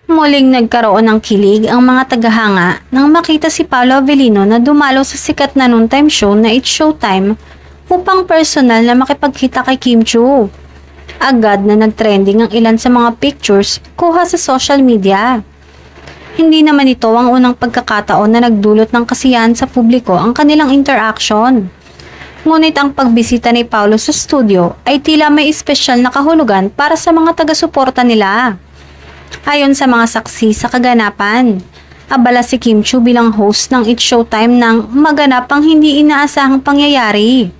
Muling nagkaroon ng kilig ang mga tagahanga nang makita si Paolo Avellino na dumalo sa sikat na noontime show na It's Showtime upang personal na makipagkita kay Kim Chiu. Agad na nagtrending ang ilan sa mga pictures kuha sa social media. Hindi naman ito ang unang pagkakataon na nagdulot ng kasiyahan sa publiko ang kanilang interaction. Ngunit ang pagbisita ni Paolo sa studio ay tila may espesyal na kahulugan para sa mga taga-suporta nila. Ayon sa mga saksi sa kaganapan, abala si Kim Chiu bilang host ng It's Showtime nang maganap ang hindi inaasahang pangyayari.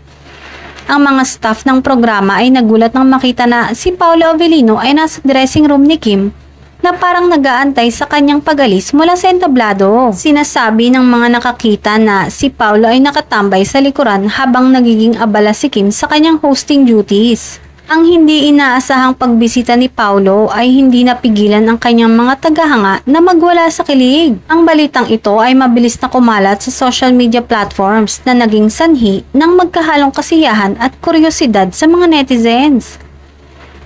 Ang mga staff ng programa ay nagulat nang makita na si Paolo Avellino ay nasa dressing room ni Kim na parang nag-aantay sa kanyang pag-alis mula sa entablado. Sinasabi ng mga nakakita na si Paolo ay nakatambay sa likuran habang nagiging abala si Kim sa kanyang hosting duties. Ang hindi inaasahang pagbisita ni Paolo ay hindi napigilan ang kanyang mga tagahanga na magwala sa kilig. Ang balitang ito ay mabilis na kumalat sa social media platforms na naging sanhi ng magkahalong kasiyahan at kuryosidad sa mga netizens.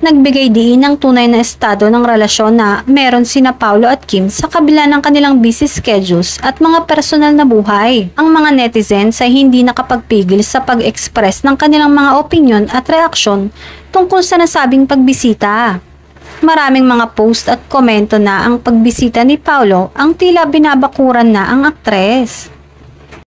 Nagbigay diin ng tunay na estado ng relasyon na meron sina Paolo at Kim sa kabila ng kanilang busy schedules at mga personal na buhay. Ang mga netizens ay hindi nakapagpigil sa pag-express ng kanilang mga opinyon at reaksyon tungkol sa nasabing pagbisita. Maraming mga post at komento na ang pagbisita ni Paolo ang tila binabakuran na ang aktres.